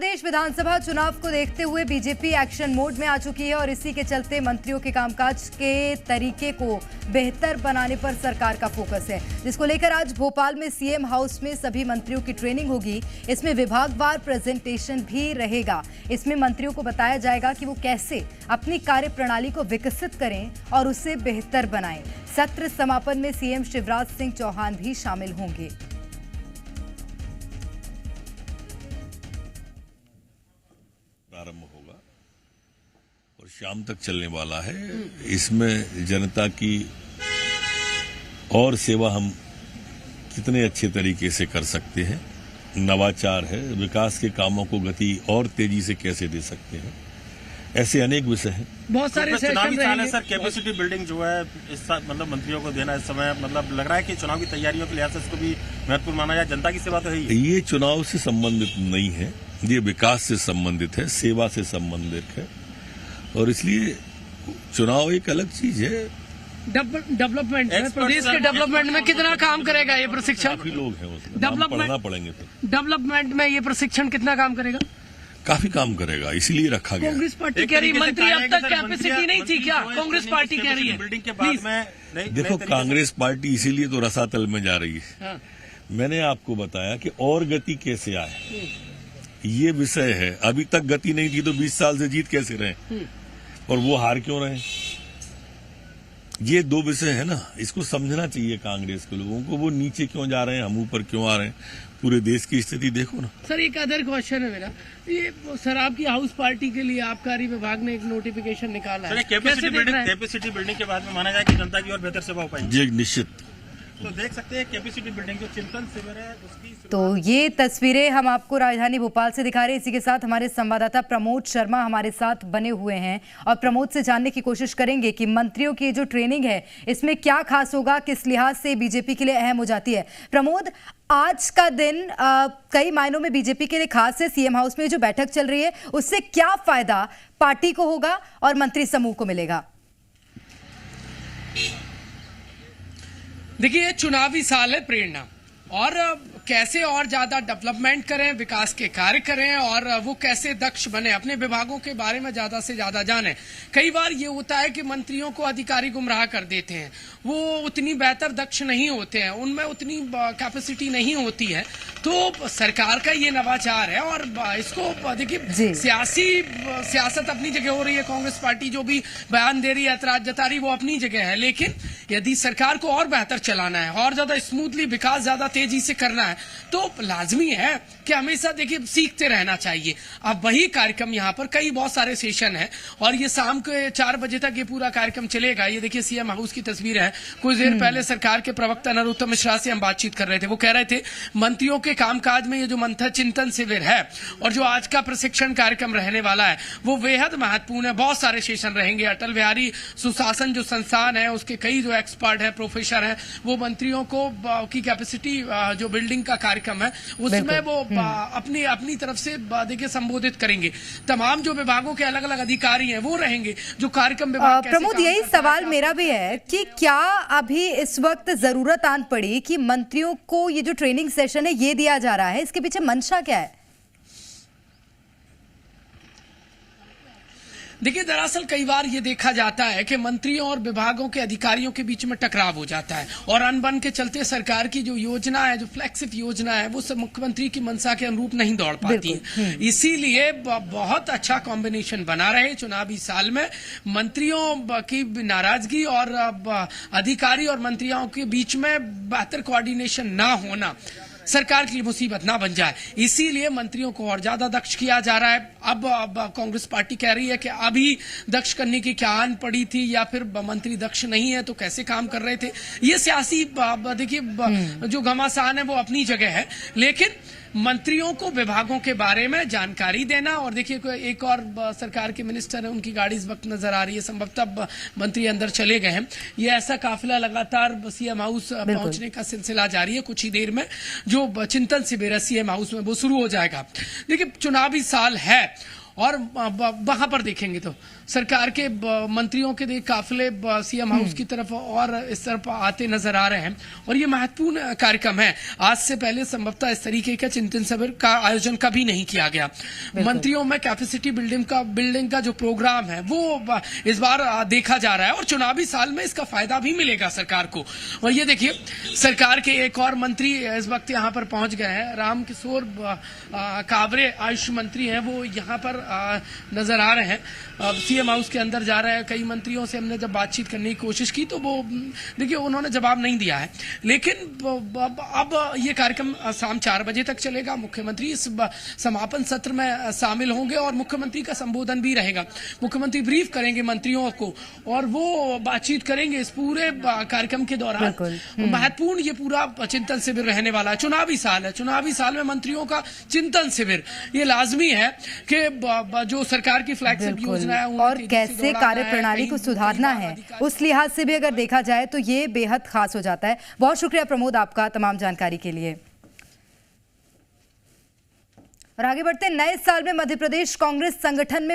प्रदेश विधानसभा चुनाव को देखते हुए बीजेपी एक्शन मोड में आ चुकी है और इसी के चलते मंत्रियों के कामकाज के तरीके को बेहतर बनाने पर सरकार का फोकस है, जिसको लेकर आज भोपाल में सीएम हाउस में सभी मंत्रियों की ट्रेनिंग होगी। इसमें विभागवार प्रेजेंटेशन भी रहेगा। इसमें मंत्रियों को बताया जाएगा कि वो कैसे अपनी कार्यप्रणाली को विकसित करें और उसे बेहतर बनाएं। सत्र समापन में सीएम शिवराज सिंह चौहान भी शामिल होंगे। प्रारंभ होगा और शाम तक चलने वाला है। इसमें जनता की और सेवा हम कितने अच्छे तरीके से कर सकते हैं, नवाचार है, विकास के कामों को गति और तेजी से कैसे दे सकते हैं, ऐसे अनेक विषय हैं। बहुत सारे चुनावी साल है सर, कैपेसिटी बिल्डिंग जो है इस मतलब मंत्रियों को देना इस समय मतलब लग रहा है कि चुनाव की तैयारियों के लिहाज से इसको भी महत्वपूर्ण माना जाए। जनता की सेवा तो है ही। ये चुनाव से संबंधित नहीं है, ये विकास से संबंधित है, सेवा से संबंधित है और इसलिए चुनाव एक अलग चीज है। डेवलपमेंट प्रदेश के डेवलपमेंट में कितना काम करेगा ये प्रशिक्षण? काफी लोग हैं उसमें, नाम पढ़ना पड़ेंगे। फिर डेवलपमेंट में ये प्रशिक्षण कितना काम करेगा? काफी काम करेगा, इसीलिए रखा गया। कांग्रेस पार्टी कह रही मंत्री अब तक कैपेसिटी नहीं थी क्या? कांग्रेस पार्टी कह रही है बिल्डिंग के बाद में। देखो, कांग्रेस पार्टी इसीलिए तो रसातल में जा रही है। हाँ। मैंने आपको बताया कि और गति कैसे आए, ये विषय है। अभी तक गति नहीं थी तो 20 साल से जीत कैसे रहे और वो हार क्यों रहे? ये दो विषय है ना, इसको समझना चाहिए कांग्रेस के लोगों को। वो नीचे क्यों जा रहे हैं, हम ऊपर क्यों आ रहे हैं? पूरे देश की स्थिति देखो ना। सर, एक अदर क्वेश्चन है मेरा, ये शराब की हाउस पार्टी के लिए आबकारी विभाग ने एक नोटिफिकेशन निकाला है। कैपेसिटी बिल्डिंग के बाद में माना जाए कि जनता की और बेहतर सेवा हो पाएगी। जी निश्चित। तो देख सकते हैं कैपेसिटी बिल्डिंग जो चिंतन शिविर है उसकी। तो ये तस्वीरें हम आपको राजधानी भोपाल से दिखा रहे हैं। इसी के साथ हमारे संवाददाता प्रमोद शर्मा हमारे साथ बने हुए हैं और प्रमोद से जानने की कोशिश करेंगे कि मंत्रियों की जो ट्रेनिंग है इसमें क्या खास होगा, किस लिहाज से बीजेपी के लिए अहम हो जाती है। प्रमोद, आज का दिन कई मायनों में बीजेपी के लिए खास है। सीएम हाउस में जो बैठक चल रही है उससे क्या फायदा पार्टी को होगा और मंत्री समूह को मिलेगा? देखिए, ये चुनावी साल है प्रेरणा, और कैसे और ज्यादा डेवलपमेंट करें, विकास के कार्य करें और वो कैसे दक्ष बने, अपने विभागों के बारे में ज्यादा से ज्यादा जाने। कई बार ये होता है कि मंत्रियों को अधिकारी गुमराह कर देते हैं, वो उतनी बेहतर दक्ष नहीं होते हैं, उनमें उतनी कैपेसिटी नहीं होती है। तो सरकार का ये नवाचार है और इसको देखिए, सियासत अपनी जगह हो रही है। कांग्रेस पार्टी जो भी बयान दे रही है, ऐतराज जता रही, वो अपनी जगह है। लेकिन यदि सरकार को और बेहतर चलाना है और ज्यादा स्मूथली विकास ज्यादा तेजी से करना है तो लाजमी है कि हमेशा देखिए सीखते रहना चाहिए। अब वही कार्यक्रम यहाँ पर बहुत सारे सेशन है और ये शाम के 4 बजे तक ये पूरा कार्यक्रम चलेगा। ये देखिए सीएम हाउस की तस्वीर है। कुछ देर पहले सरकार के प्रवक्ता नरोत्तम मिश्रा से हम बातचीत कर रहे थे। वो कह रहे थे मंत्रियों के कामकाज में ये जो मंथन चिंतन शिविर है और जो आज का प्रशिक्षण कार्यक्रम रहने वाला है वो बेहद महत्वपूर्ण है। बहुत सारे सेशन रहेंगे। अटल बिहारी सुशासन जो संस्थान है उसके कई जो एक्सपर्ट है, प्रोफेसर है, वो मंत्रियों को की कैपेसिटी जो बिल्डिंग का कार्यक्रम है उसमें वो अपनी तरफ से देखिए संबोधित करेंगे। तमाम जो विभागों के अलग अलग अधिकारी हैं वो रहेंगे जो कार्यक्रम विभाग। प्रमोद, यही सवाल मेरा भी है कि क्या अभी इस वक्त जरूरत आन पड़ी कि मंत्रियों को ये जो ट्रेनिंग सेशन है ये दिया जा रहा है, इसके पीछे मंशा क्या है? देखिए, दरअसल कई बार ये देखा जाता है कि मंत्रियों और विभागों के अधिकारियों के बीच में टकराव हो जाता है और अनबन के चलते सरकार की जो योजना है, जो फ्लैगशिप योजना है, वो सब मुख्यमंत्री की मंशा के अनुरूप नहीं दौड़ पाती है। इसीलिए बहुत अच्छा कॉम्बिनेशन बना रहे चुनावी साल में। मंत्रियों की नाराजगी और अधिकारी और मंत्रियों के बीच में बेहतर कोऑर्डिनेशन ना होना सरकार के लिए मुसीबत ना बन जाए, इसीलिए मंत्रियों को और ज्यादा दक्ष किया जा रहा है। अब कांग्रेस पार्टी कह रही है कि अभी दक्ष करने की क्या आन पड़ी थी या फिर मंत्री दक्ष नहीं है तो कैसे काम कर रहे थे। ये सियासी देखिए जो घमासान है वो अपनी जगह है, लेकिन मंत्रियों को विभागों के बारे में जानकारी देना। और देखिए, एक और सरकार के मिनिस्टर है, उनकी गाड़ी इस वक्त नजर आ रही है, संभवतः मंत्री अंदर चले गए हैं। ये ऐसा काफिला लगातार सीएम हाउस पहुंचने का सिलसिला जारी है। कुछ ही देर में जो चिंतन शिविर है सीएम हाउस में वो शुरू हो जाएगा। देखिए, चुनावी साल है और वहां पर देखेंगे तो सरकार के मंत्रियों के काफिले सीएम हाउस की तरफ और इस तरफ आते नजर आ रहे हैं और ये महत्वपूर्ण कार्यक्रम है। आज से पहले संभवतः इस तरीके का चिंतन शिविर का आयोजन कभी नहीं किया गया। मंत्रियों में कैपेसिटी बिल्डिंग का जो प्रोग्राम है वो इस बार देखा जा रहा है और चुनावी साल में इसका फायदा भी मिलेगा सरकार को। और ये देखिए सरकार के एक और मंत्री इस वक्त यहाँ पर पहुंच गए हैं। रामकिशोर कावरे आयुष मंत्री हैं, वो यहाँ पर नजर आ रहे हैं, सीएम हाउस के अंदर जा रहे हैं। कई मंत्रियों से हमने जब बातचीत करने की कोशिश की तो वो देखिए उन्होंने जवाब नहीं दिया है, लेकिन अब ये कार्यक्रम शाम 4 बजे तक चलेगा। मुख्यमंत्री इस समापन सत्र में शामिल होंगे और मुख्यमंत्री का संबोधन भी रहेगा। मुख्यमंत्री ब्रीफ करेंगे मंत्रियों को और वो बातचीत करेंगे इस पूरे कार्यक्रम के दौरान। महत्वपूर्ण ये पूरा चिंतन शिविर रहने वाला है। चुनावी साल है, चुनावी साल में मंत्रियों का चिंतन शिविर ये लाजमी है कि जो सरकार की फ्लैगशिप योजना है और कैसे कार्य प्रणाली को सुधारना है उस लिहाज से भी अगर देखा जाए तो ये बेहद खास हो जाता है। बहुत शुक्रिया प्रमोद आपका तमाम जानकारी के लिए। और आगे बढ़ते नए साल में मध्य प्रदेश कांग्रेस संगठन में